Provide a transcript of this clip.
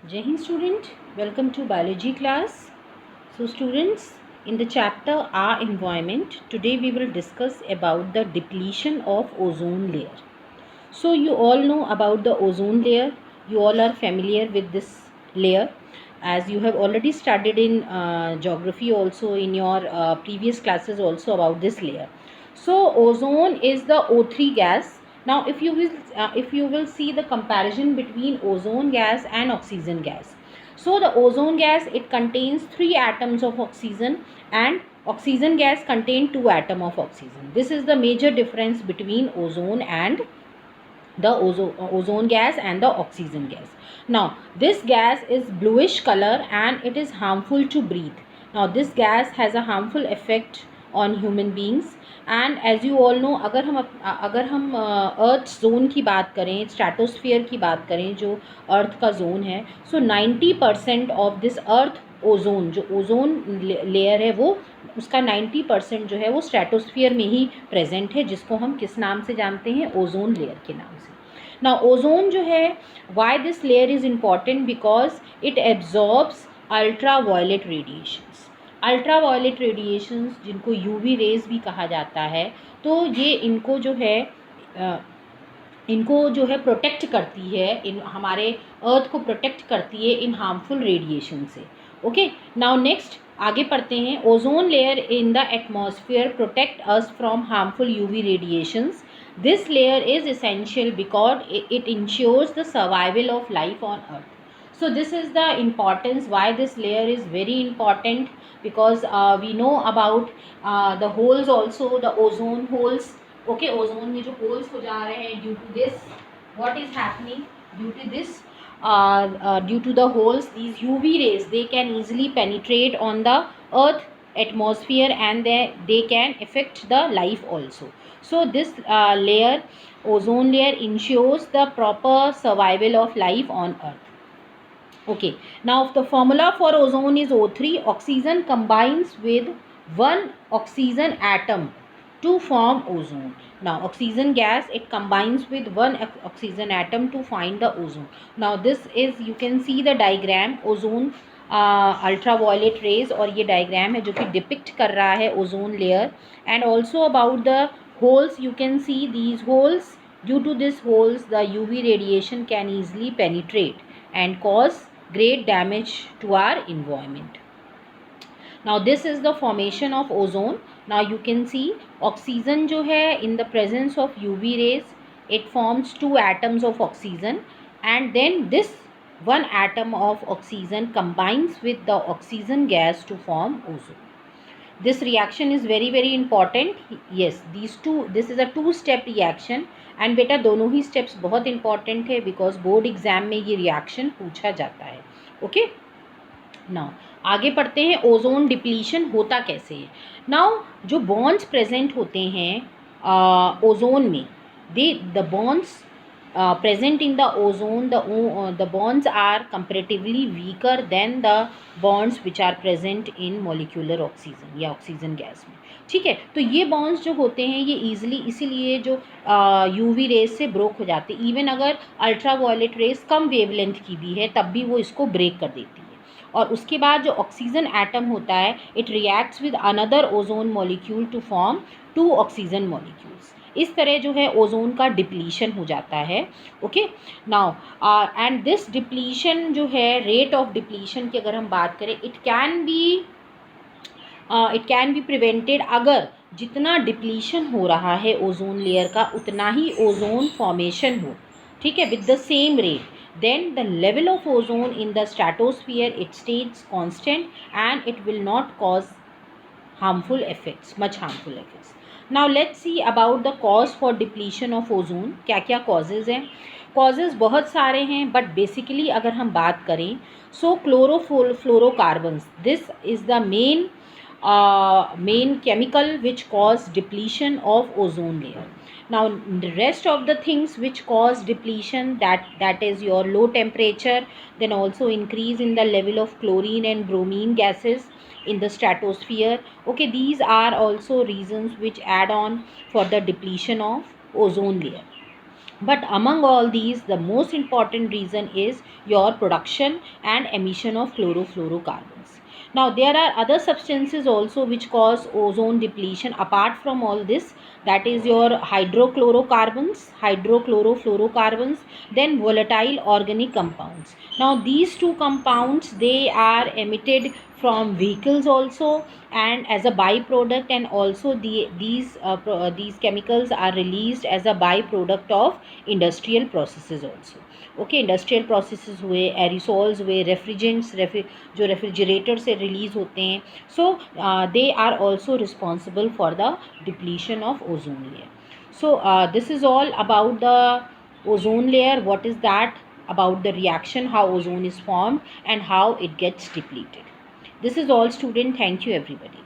Jai Hind student, welcome to biology class. So students, in the chapter Our Environment, today we will discuss about the depletion of ozone layer. So you all know about the ozone layer. You all are familiar with this layer as you have already studied in geography also in your previous classes also about this layer. So ozone is the O3 gas. Now if you will see the comparison between ozone gas and oxygen gas. So the ozone gas, it contains 3 atoms of oxygen and oxygen gas contain 2 atoms of oxygen. This is the major difference between ozone and the ozone gas and the oxygen gas. Now this gas is bluish color and it is harmful to breathe. Now this gas has a harmful effect on human beings and as you all know, अगर हम अर्थ zone की बात करें, stratosphere की बात करें जो अर्थ का जोन है, सो 90% ऑफ दिस अर्थ ओजोन, जो ओजोन लेयर है वो उसका 90% जो है वो स्ट्रेटोस्फीयर में ही प्रेजेंट है, जिसको हम किस नाम से जानते हैं, ओजोन लेयर के नाम से. ना ओजोन जो है, why this layer is important, because it absorbs ultra violet radiations. Ultra violet radiations जिनको यूवी रेज भी कहा जाता है, तो ये इनको जो है प्रोटेक्ट करती है, इन हमारे अर्थ को प्रोटेक्ट करती है इन हार्मफुल रेडिएशन से. ओके, नाउ नेक्स्ट आगे पढ़ते हैं. Ozone layer in the atmosphere protect us from harmful UV radiations. This layer is essential because it ensures the survival of life on earth. So this is the importance why this layer is very important, because we know about the holes also, the ozone holes. Okay, ozone में जो holes हो जा रहे हैं due to this, what is happening due to this, due to the holes, these UV rays, they can easily penetrate on the earth atmosphere and they can affect the life also. So this layer, ozone layer, ensures the proper survival of life on earth. Okay, now the formula for ozone is O3. Oxygen combines with one oxygen atom to form ozone. Now oxygen gas, it combines with one oxygen atom to find the ozone. Now this is, you can see the diagram, ozone ultraviolet rays, और ये diagram है जो कि depict कर रहा है ozone layer. And also about the holes, you can see these holes. Due to these holes, the UV radiation can easily penetrate and cause great damage to our environment. Now this is the formation of ozone. Now you can see oxygen जो है, in the presence of UV rays, it forms 2 atoms of oxygen and then this one atom of oxygen combines with the oxygen gas to form ozone. This reaction is very important. Yes, this is a 2-step reaction and बेटा दोनों ही steps बहुत important है because board exam में ये reaction पूछा जाता है. Okay, now आगे पढ़ते हैं. ओजोन डिप्लीशन होता कैसे है. नाउ जो बॉन्ड्स प्रेजेंट होते हैं ओजोन में, the bonds present in the ozone, the bonds are comparatively weaker than the bonds which are present in molecular oxygen या ऑक्सीजन गैस में. ठीक है, तो ये बॉन्ड्स जो होते हैं ये ईजिली, इसीलिए जो यूवी रेज से ब्रोक हो जाते हैं. इवन अगर अल्ट्रा वायलेट रेज कम वेवलेंथ की भी है तब भी वो इसको ब्रेक कर देती है. और उसके बाद जो ऑक्सीजन एटम होता है, it reacts with another ozone molecule to form 2 oxygen molecules. इस तरह जो है ओजोन का डिप्लीशन हो जाता है. Okay, now and this depletion जो है, रेट ऑफ डिप्लीशन की अगर हम बात करें, इट कैन बी प्रिवेंटेड. अगर जितना डिप्लीशन हो रहा है ओजोन लेयर का उतना ही ओजोन फॉर्मेशन हो, ठीक है, with the same rate, then the level of ozone in the stratosphere, it stays constant and it will not cause harmful effects, much harmful effects. Now let's see about the cause for depletion of ozone. क्या क्या causes हैं. causes बहुत सारे हैं but basically अगर हम बात करें, so chlorofluorocarbons, this is the main chemical which cause depletion of ozone layer. Now the rest of the things which cause depletion, that is your low temperature, then also increase in the level of chlorine and bromine gases in the stratosphere. Okay, these are also reasons which add on for the depletion of ozone layer. But among all these, the most important reason is your production and emission of chlorofluorocarbons. Now, there are other substances also which cause ozone depletion apart from all this. That is your hydrochlorofluorocarbons, then volatile organic compounds. Now, these two compounds, they are emitted from vehicles also, and as a byproduct, and also these chemicals are released as a byproduct of industrial processes also. Okay, industrial processes हुए, aerosols हुए, जो refrigerator से release होते हैं, so they are also responsible for the depletion of ozone layer. So this is all about the ozone layer, what is that, about the reaction, how ozone is formed and how it gets depleted. This is all, student. Thank you everybody.